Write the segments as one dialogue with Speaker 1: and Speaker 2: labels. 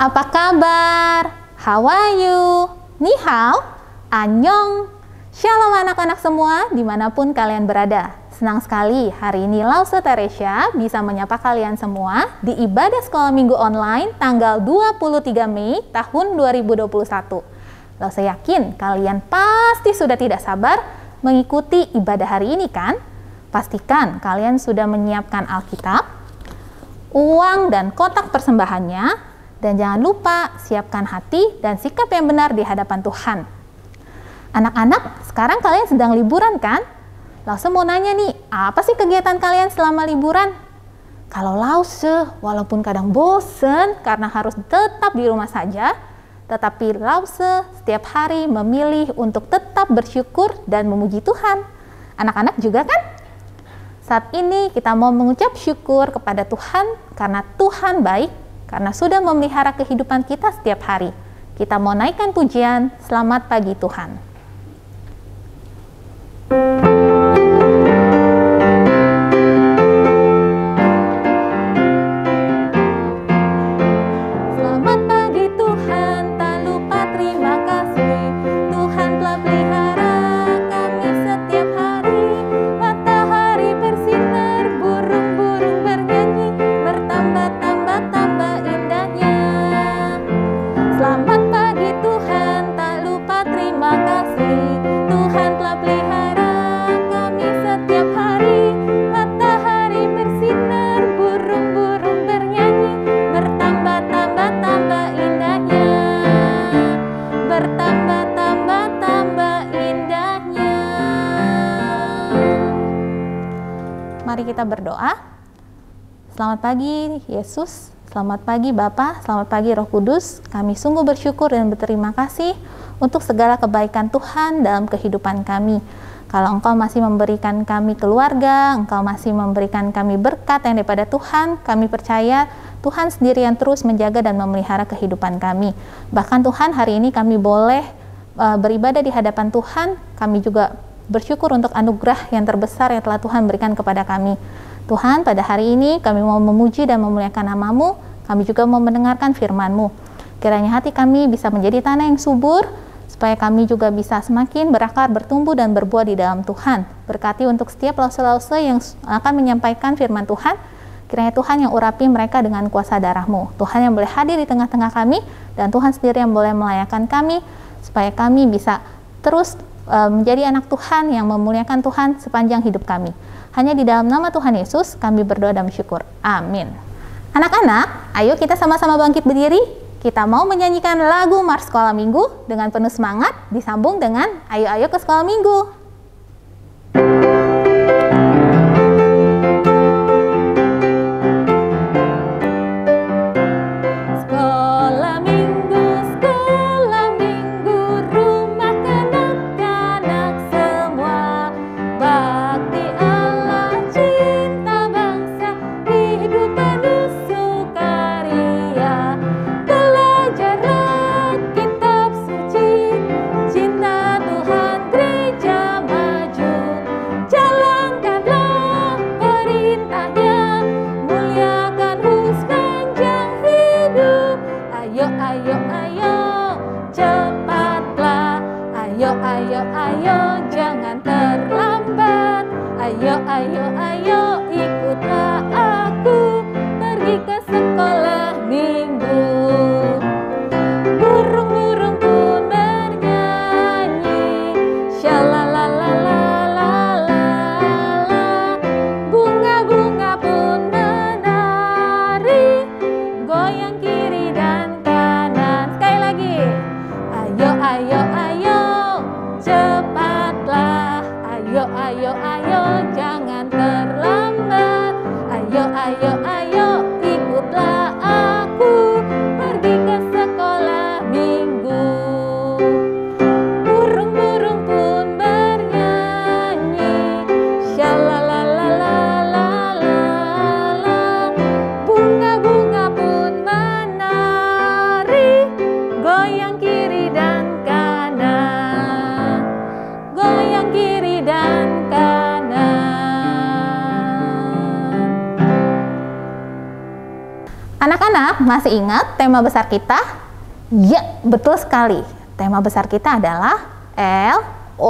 Speaker 1: Apa kabar? How are you? Ni hao? Annyeong? Shalom anak-anak semua dimanapun kalian berada. Senang sekali hari ini Lause Teresia bisa menyapa kalian semua di ibadah sekolah minggu online tanggal 23 Mei tahun 2021. Lause yakin kalian pasti sudah tidak sabar mengikuti ibadah hari ini kan? Pastikan kalian sudah menyiapkan Alkitab, uang dan kotak persembahannya, dan jangan lupa siapkan hati dan sikap yang benar di hadapan Tuhan. Anak-anak, sekarang kalian sedang liburan kan? Lause mau nanya nih, apa sih kegiatan kalian selama liburan? Kalau Lause, walaupun kadang bosen karena harus tetap di rumah saja, tetapi Lause setiap hari memilih untuk tetap bersyukur dan memuji Tuhan. Anak-anak juga kan? Saat ini kita mau mengucap syukur kepada Tuhan karena Tuhan baik, karena sudah memelihara kehidupan kita setiap hari. Kita mau naikkan pujian, selamat pagi Tuhan. Mari kita berdoa. Selamat pagi Yesus, selamat pagi Bapa, selamat pagi Roh Kudus. Kami sungguh bersyukur dan berterima kasih untuk segala kebaikan Tuhan dalam kehidupan kami. Kalau Engkau masih memberikan kami keluarga, Engkau masih memberikan kami berkat yang daripada Tuhan, kami percaya Tuhan sendiri yang terus menjaga dan memelihara kehidupan kami. Bahkan Tuhan, hari ini kami boleh beribadah di hadapan Tuhan, kami juga bersyukur untuk anugerah yang terbesar yang telah Tuhan berikan kepada kami. Tuhan, pada hari ini kami mau memuji dan memuliakan nama-Mu, kami juga mau mendengarkan firman-Mu. Kiranya hati kami bisa menjadi tanah yang subur, supaya kami juga bisa semakin berakar, bertumbuh, dan berbuah di dalam Tuhan. Berkati untuk setiap lause-lause yang akan menyampaikan firman Tuhan, kiranya Tuhan yang urapi mereka dengan kuasa darah-Mu. Tuhan yang boleh hadir di tengah-tengah kami, dan Tuhan sendiri yang boleh melayakan kami, supaya kami bisa terus menjadi anak Tuhan yang memuliakan Tuhan sepanjang hidup kami. Hanya di dalam nama Tuhan Yesus kami berdoa dan bersyukur. Amin. Anak-anak, ayo kita sama-sama bangkit berdiri. Kita mau menyanyikan lagu Mars Sekolah Minggu dengan penuh semangat, disambung dengan ayo-ayo ke sekolah minggu. Anak-anak masih ingat tema besar kita? Ya, betul sekali. Tema besar kita adalah L-O-V-E,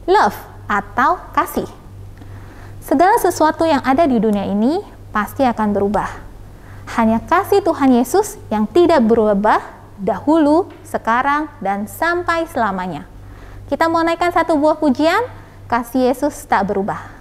Speaker 1: love atau kasih. Segala sesuatu yang ada di dunia ini pasti akan berubah. Hanya kasih Tuhan Yesus yang tidak berubah dahulu, sekarang, dan sampai selamanya. Kita mau naikkan satu buah pujian, kasih Yesus tak berubah.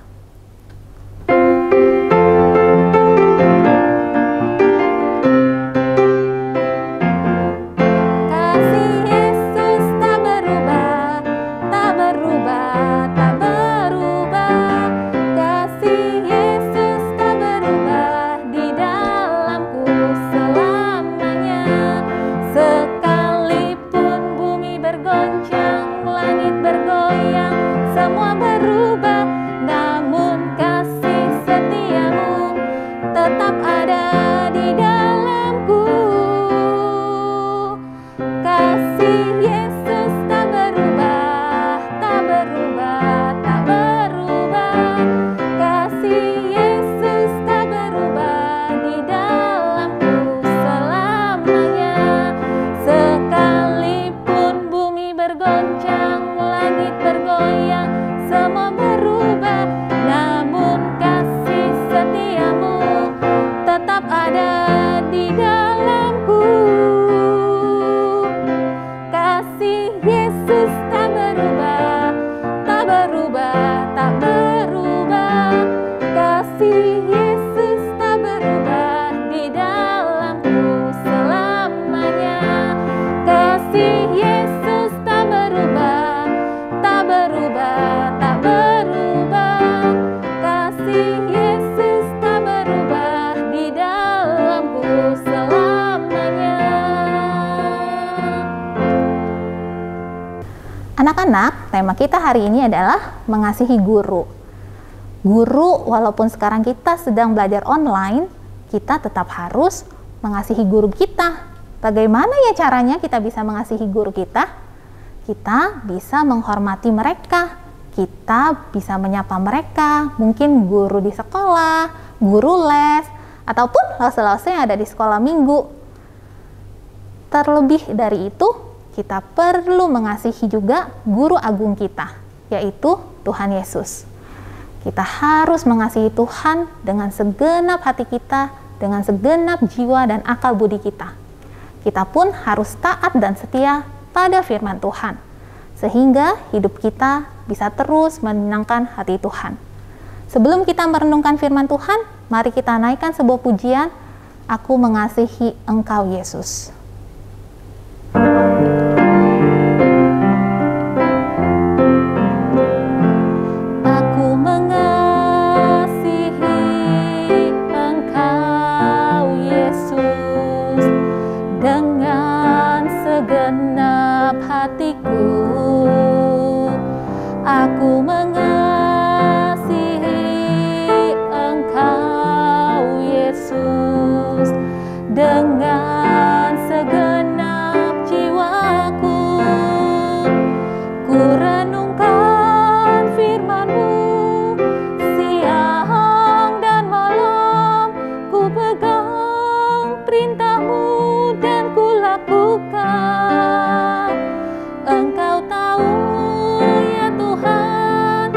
Speaker 1: Anak-anak, tema kita hari ini adalah mengasihi guru. Guru, walaupun sekarang kita sedang belajar online, kita tetap harus mengasihi guru kita. Bagaimana ya caranya kita bisa mengasihi guru kita? Kita bisa menghormati mereka, kita bisa menyapa mereka, mungkin guru di sekolah, guru les, ataupun lause-lause yang ada di sekolah minggu. Terlebih dari itu, kita perlu mengasihi juga guru agung kita, yaitu Tuhan Yesus. Kita harus mengasihi Tuhan dengan segenap hati kita, dengan segenap jiwa dan akal budi kita. Kita pun harus taat dan setia pada firman Tuhan, sehingga hidup kita bisa terus menyenangkan hati Tuhan. Sebelum kita merenungkan firman Tuhan, mari kita naikkan sebuah pujian, Aku mengasihi Engkau Yesus.
Speaker 2: Aku mengasihi Engkau Yesus dengan segenap jiwaku. Ku renungkan firman-Mu siang dan malam, ku pegang perintah-Mu dan ku lakukan. Engkau tahu ya Tuhan,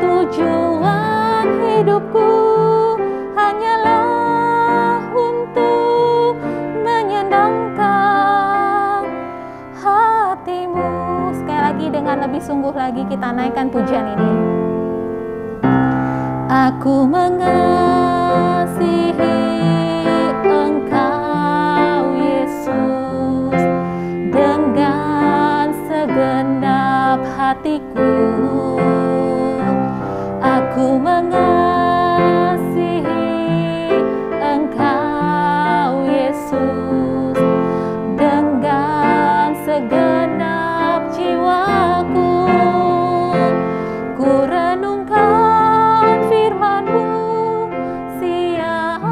Speaker 2: tujuan hidupku hanyalah untuk menyenangkan hati-Mu.
Speaker 1: Sekali lagi dengan lebih sungguh lagi kita naikkan pujian ini.
Speaker 2: Aku mengasihi Engkau Yesus dengan segenap hatiku. Aku mengasihi Engkau Yesus dengan segenap jiwaku. Ku renungkan firman-Mu siang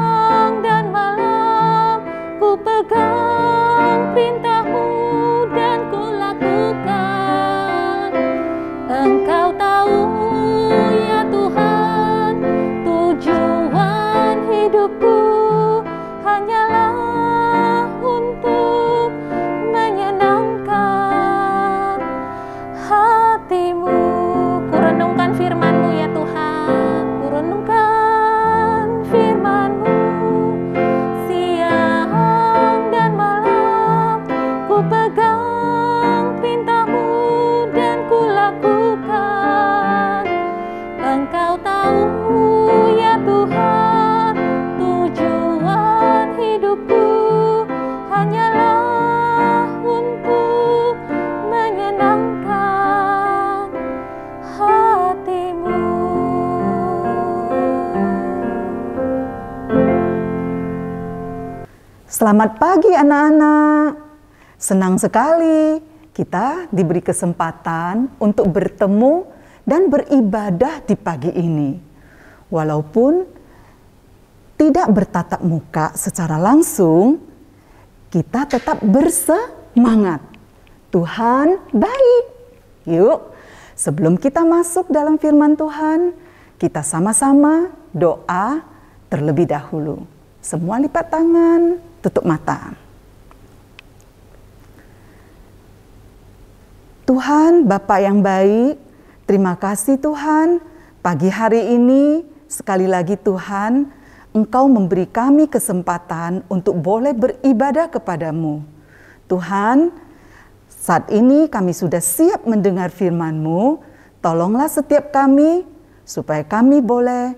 Speaker 3: Selamat pagi anak-anak. Senang sekali kita diberi kesempatan untuk bertemu dan beribadah di pagi ini. Walaupun tidak bertatap muka secara langsung, kita tetap bersemangat. Tuhan baik. Yuk, sebelum kita masuk dalam firman Tuhan, kita sama-sama doa terlebih dahulu. Semua lipat tangan, tutup mata. Tuhan, Bapa yang baik, terima kasih Tuhan, pagi hari ini sekali lagi Tuhan, Engkau memberi kami kesempatan untuk boleh beribadah kepadamu. Tuhan, saat ini kami sudah siap mendengar firman-Mu, tolonglah setiap kami supaya kami boleh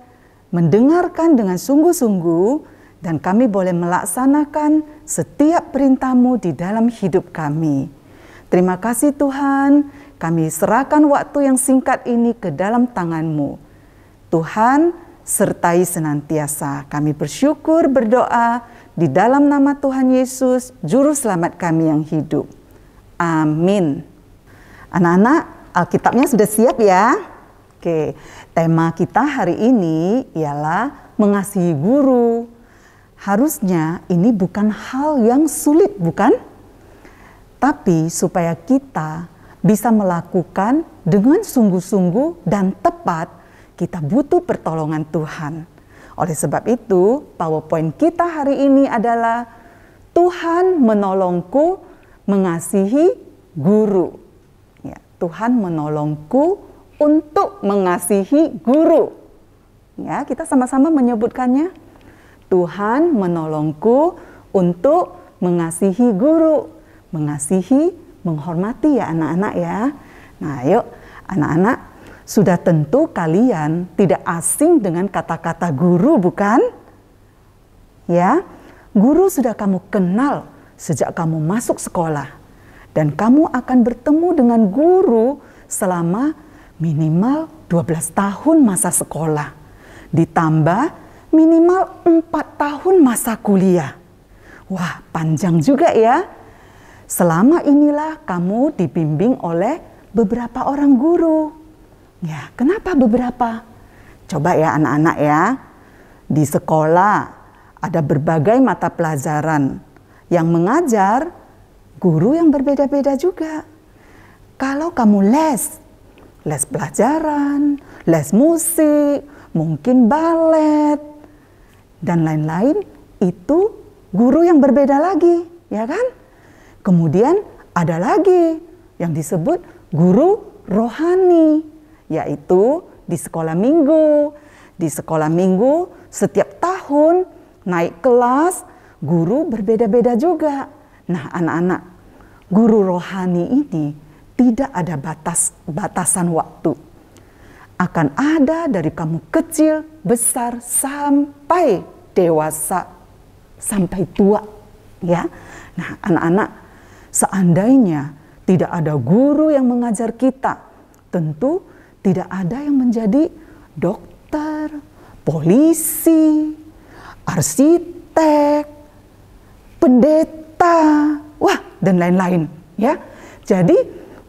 Speaker 3: mendengarkan dengan sungguh-sungguh dan kami boleh melaksanakan setiap perintah-Mu di dalam hidup kami. Terima kasih Tuhan, kami serahkan waktu yang singkat ini ke dalam tangan-Mu. Tuhan, sertai senantiasa. Kami bersyukur berdoa di dalam nama Tuhan Yesus, Juru Selamat kami yang hidup. Amin. Anak-anak, Alkitabnya sudah siap ya? Oke, tema kita hari ini ialah mengasihi guru. Harusnya ini bukan hal yang sulit, bukan? Tapi supaya kita bisa melakukan dengan sungguh-sungguh dan tepat, kita butuh pertolongan Tuhan. Oleh sebab itu, PowerPoint kita hari ini adalah Tuhan menolongku mengasihi guru. Ya, Tuhan menolongku untuk mengasihi guru. Ya, kita sama-sama menyebutkannya. Tuhan menolongku untuk mengasihi guru. Mengasihi, menghormati ya anak-anak ya. Nah, yuk anak-anak, sudah tentu kalian tidak asing dengan kata-kata guru, bukan? Ya, guru sudah kamu kenal sejak kamu masuk sekolah. Dan kamu akan bertemu dengan guru selama minimal 12 tahun masa sekolah. Ditambah minimal 4 tahun masa kuliah. Wah, panjang juga ya. Selama inilah kamu dibimbing oleh beberapa orang guru. Ya, kenapa beberapa? Coba ya anak-anak ya. Di sekolah ada berbagai mata pelajaran. Yang mengajar guru yang berbeda-beda juga. Kalau kamu les pelajaran, les musik, mungkin balet, dan lain-lain, itu guru yang berbeda lagi, ya kan? Kemudian ada lagi yang disebut guru rohani, yaitu di sekolah minggu. Di sekolah minggu setiap tahun naik kelas, guru berbeda-beda juga. Nah anak-anak, guru rohani ini tidak ada batasan waktu. Akan ada dari kamu kecil, besar, sampai dewasa, sampai tua. Ya, nah anak-anak, seandainya tidak ada guru yang mengajar kita, tentu tidak ada yang menjadi dokter, polisi, arsitek, pendeta, wah dan lain-lain ya. Jadi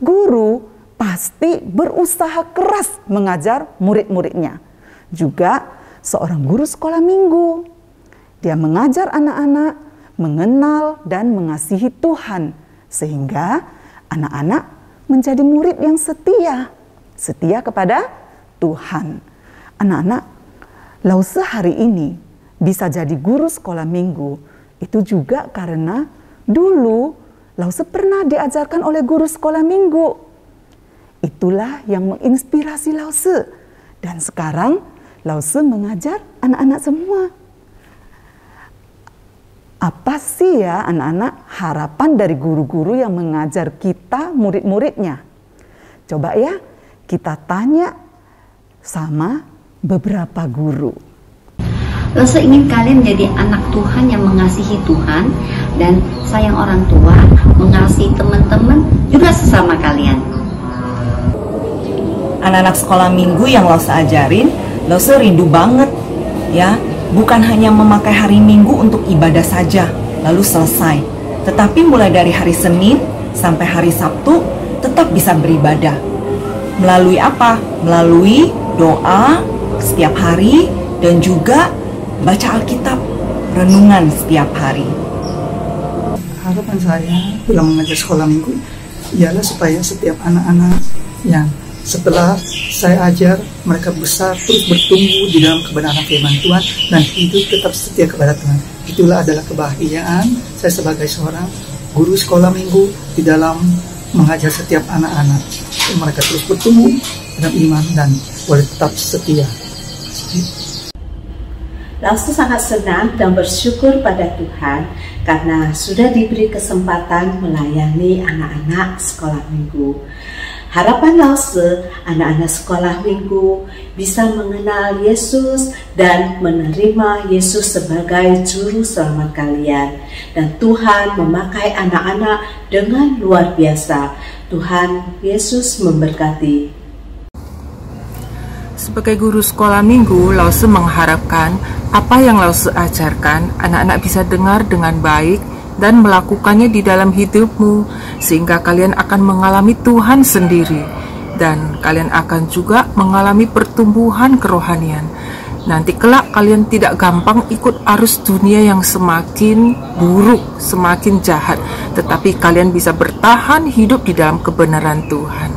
Speaker 3: guru pasti berusaha keras mengajar murid-muridnya. Juga seorang guru sekolah minggu, dia mengajar anak-anak mengenal dan mengasihi Tuhan sehingga anak-anak menjadi murid yang setia kepada Tuhan. Anak-anak, Lause hari ini bisa jadi guru sekolah minggu itu juga karena dulu Lause pernah diajarkan oleh guru sekolah minggu. Itulah yang menginspirasi Lause. Dan sekarang Lause mengajar anak-anak semua. Apa sih ya anak-anak harapan dari guru-guru yang mengajar kita murid-muridnya? Coba ya kita tanya sama beberapa guru.
Speaker 4: Lause ingin kalian menjadi anak Tuhan yang mengasihi Tuhan dan sayang orang tua, mengasihi teman-teman juga sesama kalian.
Speaker 5: Anak-anak sekolah minggu yang Lause ajarin, Lause rindu banget ya, bukan hanya memakai hari Minggu untuk ibadah saja, lalu selesai. Tetapi mulai dari hari Senin sampai hari Sabtu tetap bisa beribadah. Melalui apa? Melalui doa setiap hari dan juga baca Alkitab, renungan setiap hari.
Speaker 6: Harapan saya dalam mengajar sekolah minggu ialah supaya setiap anak-anak yang setelah saya ajar, mereka besar terus bertumbuh di dalam kebenaran firman Tuhan dan hidup tetap setia kepada Tuhan. Itulah adalah kebahagiaan saya sebagai seorang guru sekolah minggu di dalam mengajar setiap anak-anak. Mereka terus bertumbuh dalam iman dan boleh tetap setia.
Speaker 7: Lausu sangat senang dan bersyukur pada Tuhan karena sudah diberi kesempatan melayani anak-anak sekolah minggu. Harapan Lause, anak-anak sekolah minggu bisa mengenal Yesus dan menerima Yesus sebagai juru selamat kalian. Dan Tuhan memakai anak-anak dengan luar biasa. Tuhan Yesus memberkati.
Speaker 8: Sebagai guru sekolah minggu, Lause mengharapkan apa yang Lause ajarkan, anak-anak bisa dengar dengan baik dan melakukannya di dalam hidupmu, sehingga kalian akan mengalami Tuhan sendiri, dan kalian akan juga mengalami pertumbuhan kerohanian. Nanti kelak kalian tidak gampang ikut arus dunia yang semakin buruk, semakin jahat, tetapi kalian bisa bertahan hidup di dalam kebenaran Tuhan.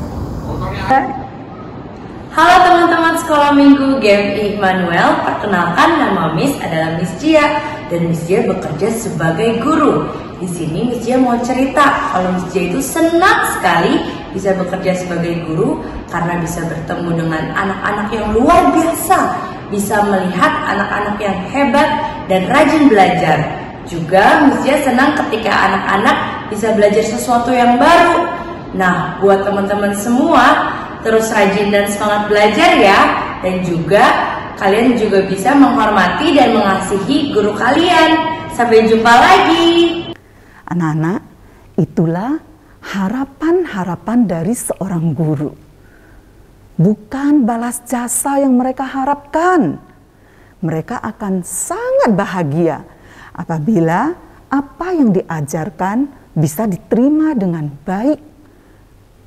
Speaker 2: Halo teman-teman sekolah minggu GMI Immanuel, perkenalkan nama Miss adalah Miss Jia dan Miss Jia bekerja sebagai guru. Di sini Miss Jia mau cerita kalau Miss Jia itu senang sekali bisa bekerja sebagai guru karena bisa bertemu dengan anak-anak yang luar biasa, bisa melihat anak-anak yang hebat dan rajin belajar. Juga Miss Jia senang ketika anak-anak bisa belajar sesuatu yang baru. Nah, buat teman-teman semua, terus rajin dan semangat belajar ya. Dan juga kalian juga bisa menghormati dan mengasihi guru kalian. Sampai jumpa lagi.
Speaker 3: Anak-anak, itulah harapan-harapan dari seorang guru. Bukan balas jasa yang mereka harapkan. Mereka akan sangat bahagia apabila apa yang diajarkan bisa diterima dengan baik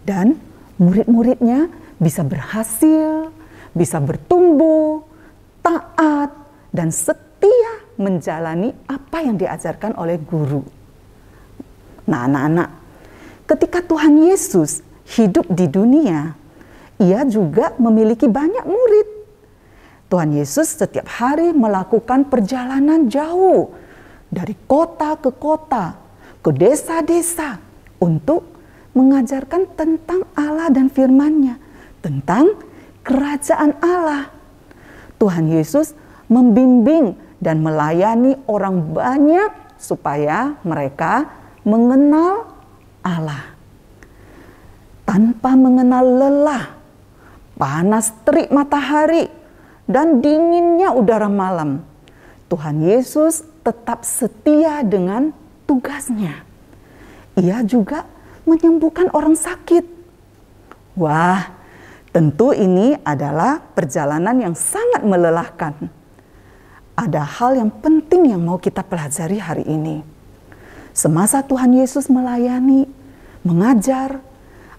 Speaker 3: dan murid-muridnya bisa berhasil, bisa bertumbuh, taat, dan setia menjalani apa yang diajarkan oleh guru. Nah, anak-anak, ketika Tuhan Yesus hidup di dunia, ia juga memiliki banyak murid. Tuhan Yesus setiap hari melakukan perjalanan jauh dari kota ke kota, ke desa-desa untuk mengajarkan tentang Allah dan firman-Nya, tentang kerajaan Allah. Tuhan Yesus membimbing dan melayani orang banyak supaya mereka mengenal Allah. Tanpa mengenal lelah, panas terik matahari, dan dinginnya udara malam, Tuhan Yesus tetap setia dengan tugasnya. Ia juga menyembuhkan orang sakit. Wah, tentu ini adalah perjalanan yang sangat melelahkan. Ada hal yang penting yang mau kita pelajari hari ini. Semasa Tuhan Yesus melayani, mengajar,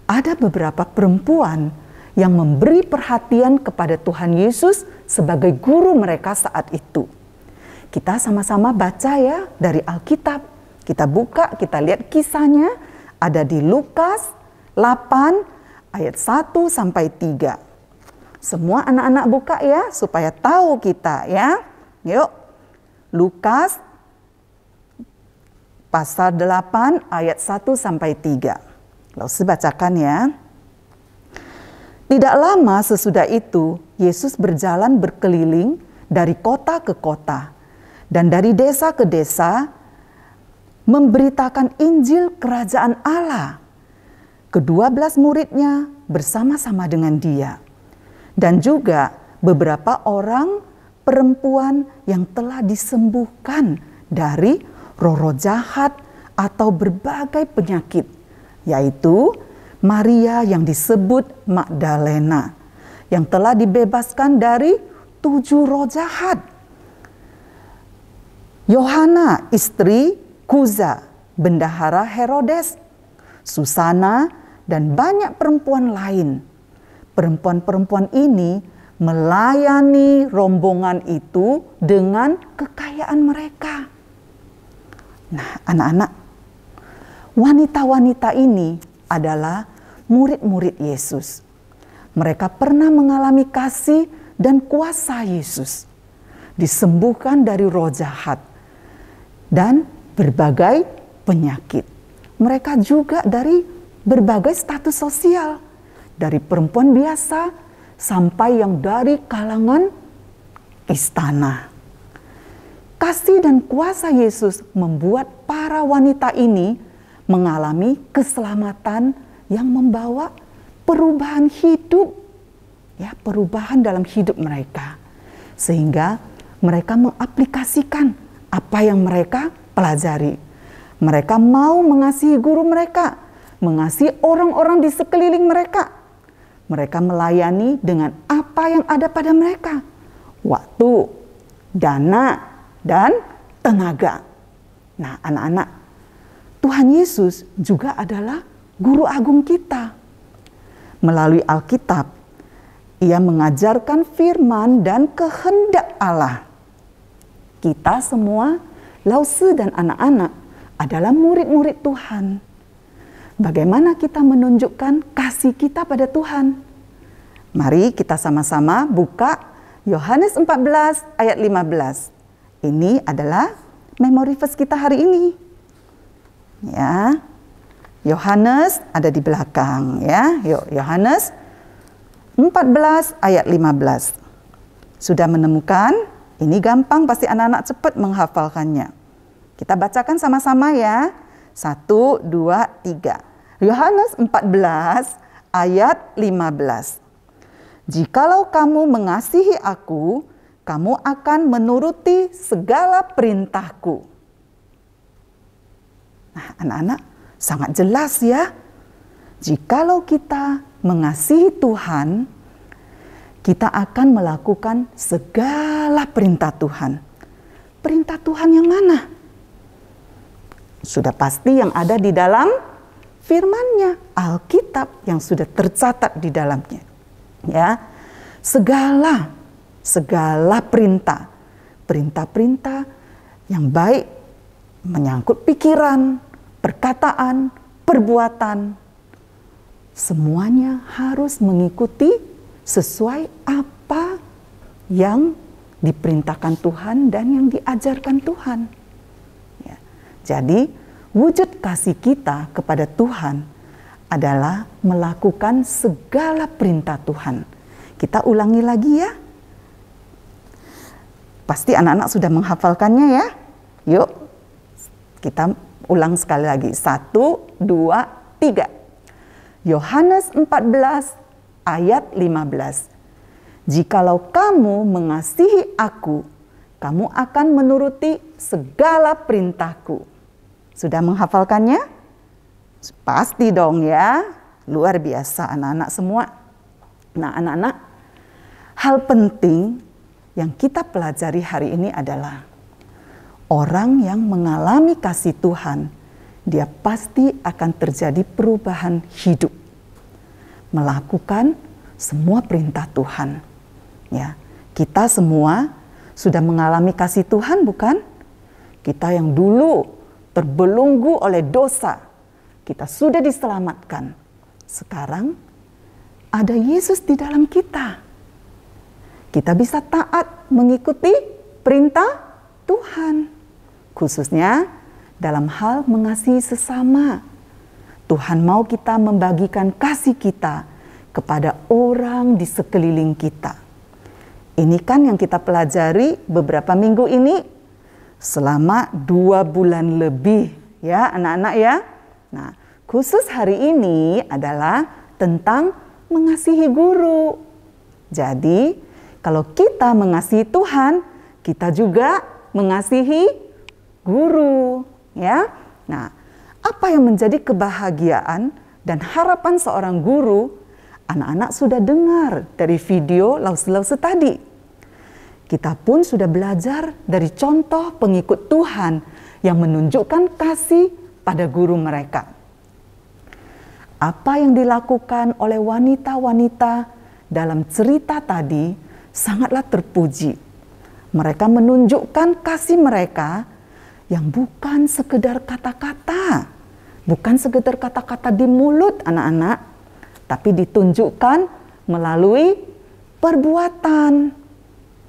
Speaker 3: ada beberapa perempuan yang memberi perhatian kepada Tuhan Yesus sebagai guru mereka saat itu. Kita sama-sama baca ya dari Alkitab. Kita buka, kita lihat kisahnya. Ada di Lukas 8 ayat 1 sampai 3. Semua anak-anak buka ya supaya tahu kita ya. Yuk. Lukas pasal 8 ayat 1 sampai 3. Lalu bacakan ya. Tidak lama sesudah itu, Yesus berjalan berkeliling dari kota ke kota dan dari desa ke desa, memberitakan Injil kerajaan Allah. Ke-12 muridnya bersama-sama dengan dia. Dan juga beberapa orang perempuan yang telah disembuhkan dari roh-roh jahat atau berbagai penyakit, yaitu Maria yang disebut Magdalena, yang telah dibebaskan dari 7 roh jahat. Yohana, istri Kuza, bendahara Herodes, Susana, dan banyak perempuan lain. Perempuan-perempuan ini melayani rombongan itu dengan kekayaan mereka. Nah, anak-anak, wanita-wanita ini adalah murid-murid Yesus. Mereka pernah mengalami kasih dan kuasa Yesus, disembuhkan dari roh jahat dan berbagai penyakit. Mereka juga dari berbagai status sosial, dari perempuan biasa sampai yang dari kalangan istana. Kasih dan kuasa Yesus membuat para wanita ini mengalami keselamatan yang membawa perubahan hidup, ya, perubahan dalam hidup mereka, sehingga mereka mengaplikasikan apa yang mereka pelajari. Mereka mau mengasihi guru mereka, mengasihi orang-orang di sekeliling mereka. Mereka melayani dengan apa yang ada pada mereka, waktu, dana, dan tenaga. Nah, anak-anak, Tuhan Yesus juga adalah guru agung kita. Melalui Alkitab, Ia mengajarkan firman dan kehendak Allah. Kita semua, Lause dan anak-anak, adalah murid-murid Tuhan. Bagaimana kita menunjukkan kasih kita pada Tuhan? Mari kita sama-sama buka Yohanes 14 ayat 15. Ini adalah memori verse kita hari ini. Ya. Yohanes ada di belakang, ya. Yuk, Yohanes 14 ayat 15. Sudah menemukan? Ini gampang, pasti anak-anak cepat menghafalkannya. Kita bacakan sama-sama ya. 1, 2, 3. Yohanes 14 ayat 15. Jikalau kamu mengasihi aku, kamu akan menuruti segala perintahku. Nah, anak-anak, sangat jelas ya. Jikalau kita mengasihi Tuhan, kita akan melakukan segala perintah Tuhan. Perintah Tuhan yang mana? Sudah pasti yang ada di dalam firman-Nya, Alkitab yang sudah tercatat di dalamnya. Ya. Segala perintah yang baik menyangkut pikiran, perkataan, perbuatan, semuanya harus mengikuti sesuai apa yang diperintahkan Tuhan dan yang diajarkan Tuhan. Ya. Jadi, wujud kasih kita kepada Tuhan adalah melakukan segala perintah Tuhan. Kita ulangi lagi ya. Pasti anak-anak sudah menghafalkannya ya. Yuk, kita ulang sekali lagi. 1, 2, 3. Yohanes 14 ayat 15. Jikalau kamu mengasihi aku, kamu akan menuruti segala perintahku. Sudah menghafalkannya? Pasti dong ya. Luar biasa anak-anak semua. Nah, anak-anak, hal penting yang kita pelajari hari ini adalah orang yang mengalami kasih Tuhan, dia pasti akan terjadi perubahan hidup. Melakukan semua perintah Tuhan. Ya, kita semua sudah mengalami kasih Tuhan, bukan? Kita yang dulu terbelenggu oleh dosa, kita sudah diselamatkan. Sekarang ada Yesus di dalam kita. Kita bisa taat mengikuti perintah Tuhan. Khususnya dalam hal mengasihi sesama. Tuhan mau kita membagikan kasih kita kepada orang di sekeliling kita. Ini kan yang kita pelajari beberapa minggu ini selama 2 bulan lebih ya anak-anak ya. Nah, khusus hari ini adalah tentang mengasihi guru. Jadi, kalau kita mengasihi Tuhan, kita juga mengasihi guru, ya. Nah, apa yang menjadi kebahagiaan dan harapan seorang guru? Anak-anak sudah dengar dari video Lause-Lause tadi. Kita pun sudah belajar dari contoh pengikut Tuhan yang menunjukkan kasih pada guru mereka. Apa yang dilakukan oleh wanita-wanita dalam cerita tadi sangatlah terpuji. Mereka menunjukkan kasih mereka yang bukan sekedar kata-kata, bukan sekedar kata-kata di mulut anak-anak, tapi ditunjukkan melalui perbuatan.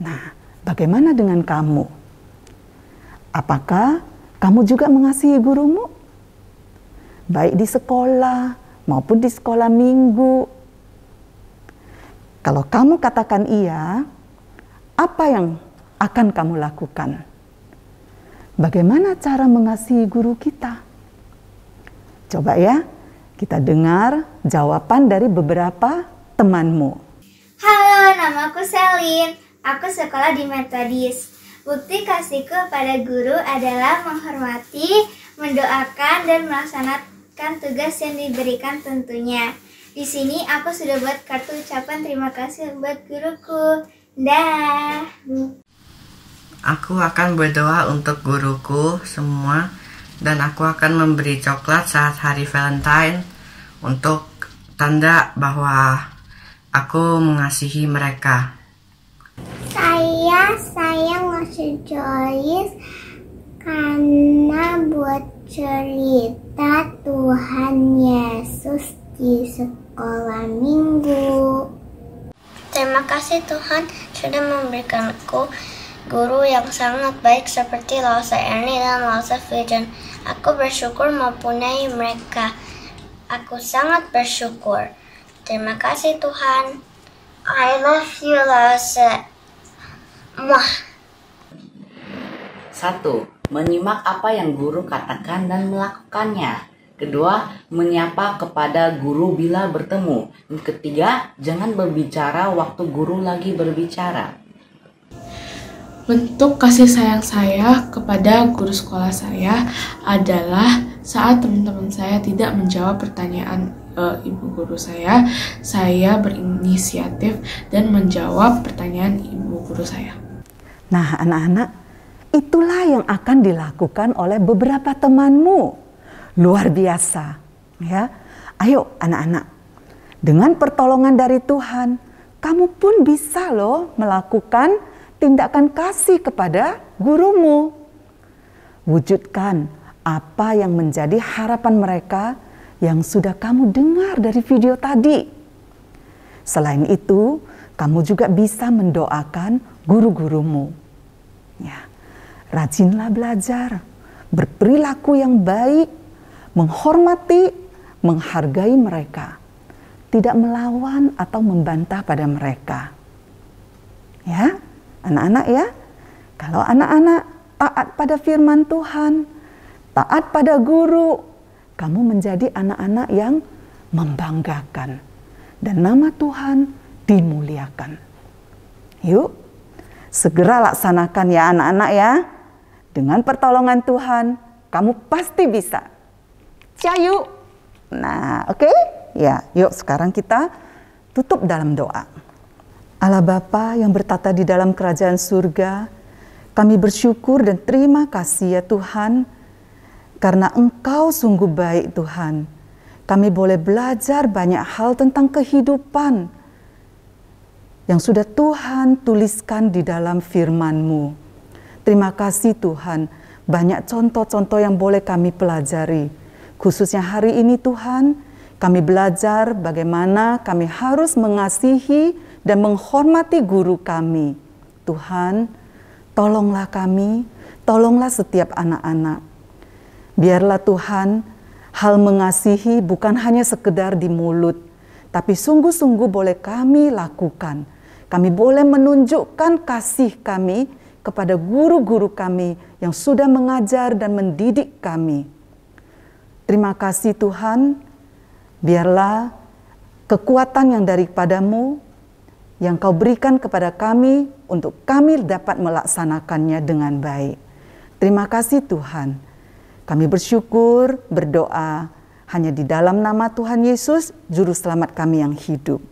Speaker 3: Nah, bagaimana dengan kamu? Apakah kamu juga mengasihi gurumu? Baik di sekolah maupun di sekolah minggu. Kalau kamu katakan iya, apa yang akan kamu lakukan? Bagaimana cara mengasihi guru kita? Coba ya, kita dengar jawaban dari beberapa temanmu.
Speaker 9: Halo, namaku Selin. Aku sekolah di Metodis. Bukti kasihku pada guru adalah menghormati, mendoakan, dan melaksanakan tugas yang diberikan tentunya. Di sini aku sudah buat kartu ucapan terima kasih buat guruku. Dah.
Speaker 10: Aku akan berdoa untuk guruku semua, dan aku akan memberi coklat saat hari Valentine untuk tanda bahwa aku mengasihi mereka.
Speaker 9: Saya ngasih Joyce karena buat cerita Tuhan Yesus di sekolah minggu. Terima kasih Tuhan sudah memberikanku guru yang sangat baik seperti Lause Ernie dan Lause Vision. Aku bersyukur mempunyai mereka. Aku sangat bersyukur. Terima kasih Tuhan. I love you Lause. Muah.
Speaker 11: 1. Menyimak apa yang guru katakan dan melakukannya. Kedua, menyapa kepada guru bila bertemu. Dan ketiga, jangan berbicara waktu guru lagi berbicara.
Speaker 12: Bentuk kasih sayang saya kepada guru sekolah saya adalah saat teman-teman saya tidak menjawab pertanyaan ibu guru saya berinisiatif dan menjawab pertanyaan ibu guru saya.
Speaker 3: Nah, anak-anak, itulah yang akan dilakukan oleh beberapa temanmu. Luar biasa, ya. Ayo anak-anak, dengan pertolongan dari Tuhan, kamu pun bisa loh melakukan tindakan kasih kepada gurumu. Wujudkan apa yang menjadi harapan mereka yang sudah kamu dengar dari video tadi. Selain itu, kamu juga bisa mendoakan guru-gurumu. Ya, rajinlah belajar, berperilaku yang baik, menghormati, menghargai mereka, tidak melawan atau membantah pada mereka. Ya, anak-anak ya, kalau anak-anak taat pada firman Tuhan, taat pada guru, kamu menjadi anak-anak yang membanggakan dan nama Tuhan dimuliakan. Yuk, segera laksanakan ya anak-anak ya. Dengan pertolongan Tuhan, kamu pasti bisa. Cayu. Nah, oke? Ya, yuk sekarang kita tutup dalam doa. Allah Bapa yang bertata di dalam kerajaan surga, kami bersyukur dan terima kasih ya Tuhan, karena Engkau sungguh baik Tuhan. Kami boleh belajar banyak hal tentang kehidupan yang sudah Tuhan tuliskan di dalam firman-Mu. Terima kasih Tuhan, banyak contoh-contoh yang boleh kami pelajari. Khususnya hari ini Tuhan, kami belajar bagaimana kami harus mengasihi dan menghormati guru kami. Tuhan, tolonglah kami, tolonglah setiap anak-anak. Biarlah Tuhan, hal mengasihi bukan hanya sekedar di mulut, tapi sungguh-sungguh boleh kami lakukan. Kami boleh menunjukkan kasih kami kepada guru-guru kami yang sudah mengajar dan mendidik kami. Terima kasih Tuhan, biarlah kekuatan yang daripadamu yang Kau berikan kepada kami untuk kami dapat melaksanakannya dengan baik. Terima kasih Tuhan. Kami bersyukur, berdoa hanya di dalam nama Tuhan Yesus, Juru Selamat kami yang hidup.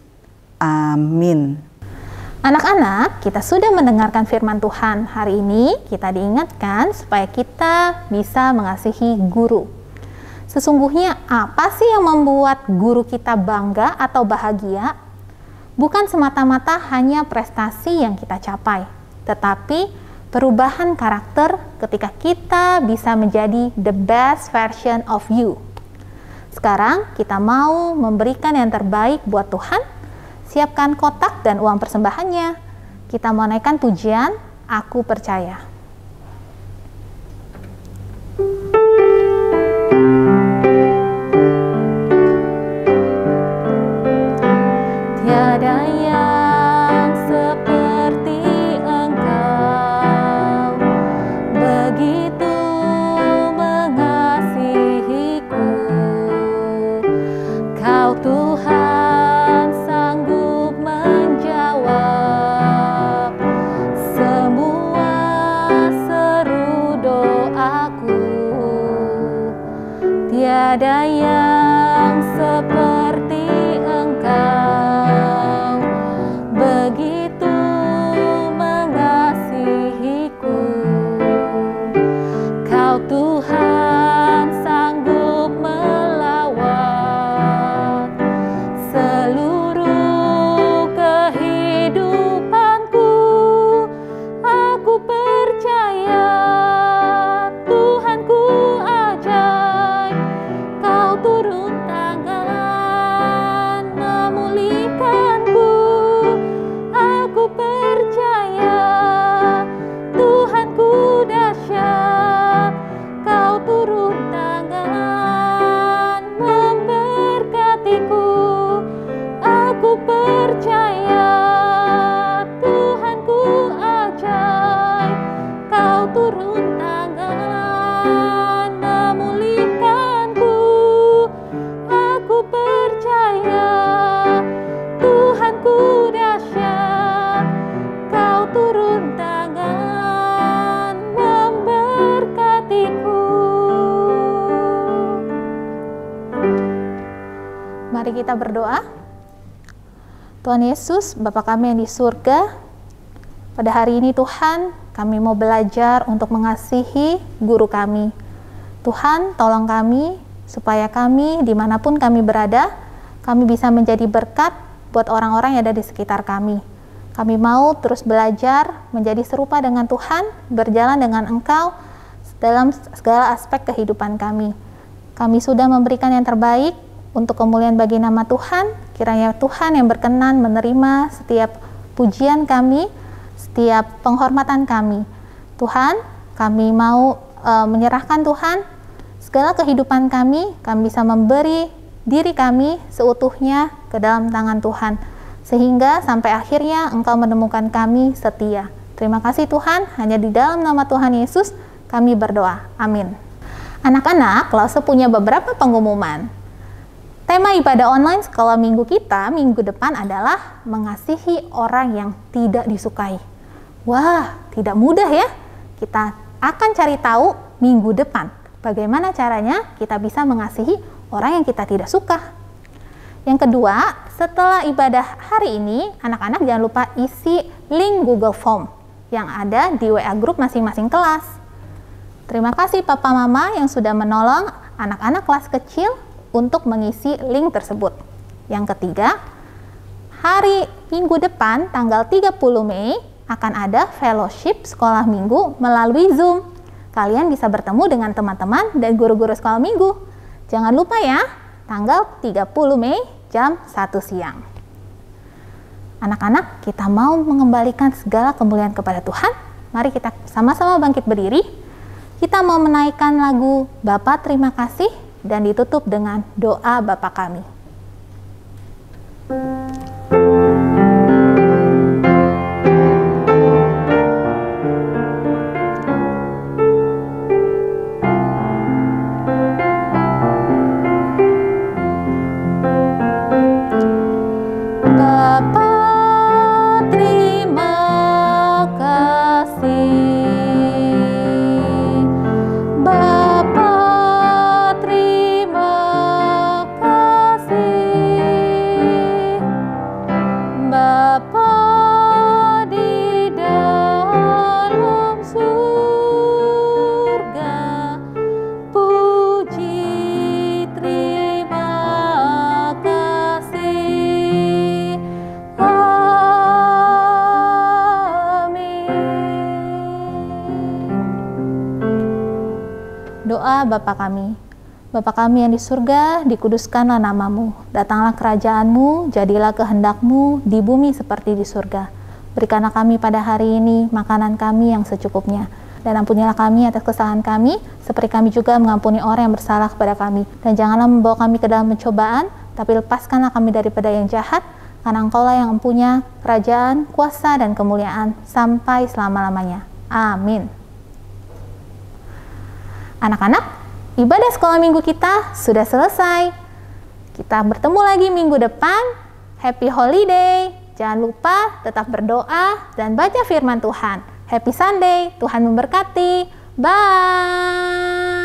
Speaker 3: Amin.
Speaker 1: Anak-anak, kita sudah mendengarkan firman Tuhan. Hari ini kita diingatkan supaya kita bisa mengasihi guru. Sesungguhnya apa sih yang membuat guru kita bangga atau bahagia? Bukan semata-mata hanya prestasi yang kita capai, tetapi perubahan karakter ketika kita bisa menjadi the best version of you. Sekarang kita mau memberikan yang terbaik buat Tuhan. Siapkan kotak dan uang persembahannya. Kita mau naikkan pujian, Aku Percaya. Tiada yang seperti Engkau, begitu mengasihiku. Kau Tuhan sanggup menjawab semua seru doaku. Tiada yang seperti Engkau, begitu mengasihiku. Kau Tuhan sanggup melawat seluruh kehidupanku. Aku percaya Tuhanku ajaib. Kau turun tangan memulihkanku. Aku percaya Tuhanku dahsyat. Kau turun tangan memberkatiku. Aku percaya Tuhanku ajaib. Kau turun tangan memulihkanku. Aku percaya Tuhanku dahsyat. Kau turun tangan memberkatiku. Mari kita berdoa. Tuhan Yesus, Bapa kami yang di surga, pada hari ini Tuhan, kami mau belajar untuk mengasihi guru kami. Tuhan, tolong kami, supaya kami, dimanapun kami berada, kami bisa menjadi berkat buat orang-orang yang ada di sekitar kami. Kami mau terus belajar, menjadi serupa dengan Tuhan, berjalan dengan Engkau, dalam segala aspek kehidupan kami. Kami sudah memberikan yang terbaik, untuk kemuliaan bagi nama Tuhan. Kiranya Tuhan yang berkenan menerima setiap pujian kami, setiap penghormatan kami. Tuhan, kami mau menyerahkan Tuhan segala kehidupan kami bisa memberi diri kami seutuhnya ke dalam tangan Tuhan, sehingga sampai akhirnya Engkau menemukan kami setia. Terima kasih Tuhan, hanya di dalam nama Tuhan Yesus kami berdoa. Amin. Anak-anak, Lause punya beberapa pengumuman. Tema ibadah online sekolah minggu kita minggu depan adalah mengasihi orang yang tidak disukai. Wah, tidak mudah ya. Kita akan cari tahu minggu depan bagaimana caranya kita bisa mengasihi orang yang kita tidak suka. Yang kedua, setelah ibadah hari ini, anak-anak jangan lupa isi link Google Form yang ada di WA Group masing-masing kelas. Terima kasih Papa Mama yang sudah menolong anak-anak kelas kecil untuk mengisi link tersebut. Yang ketiga, hari minggu depan tanggal 30 Mei akan ada fellowship sekolah minggu melalui Zoom. Kalian bisa bertemu dengan teman-teman dan guru-guru sekolah minggu. Jangan lupa ya, tanggal 30 Mei jam 1 siang. Anak-anak, kita mau mengembalikan segala kemuliaan kepada Tuhan. Mari kita sama-sama bangkit berdiri. Kita mau menaikkan lagu Bapa Terima Kasih dan ditutup dengan doa Bapa kami.
Speaker 9: Bapa terima kasih.
Speaker 1: Doa Bapa kami. Bapa kami yang di surga, dikuduskanlah namamu. Datanglah kerajaanmu, jadilah kehendakmu di bumi seperti di surga. Berikanlah kami pada hari ini makanan kami yang secukupnya. Dan ampunilah kami atas kesalahan kami, seperti kami juga mengampuni orang yang bersalah kepada kami. Dan janganlah membawa kami ke dalam pencobaan, tapi lepaskanlah kami daripada yang jahat, karena Engkaulah yang mempunyai kerajaan, kuasa, dan kemuliaan sampai selama-lamanya. Amin. Anak-anak, ibadah sekolah minggu kita sudah selesai. Kita bertemu lagi minggu depan. Happy holiday. Jangan lupa tetap berdoa dan baca firman Tuhan. Happy Sunday. Tuhan memberkati. Bye.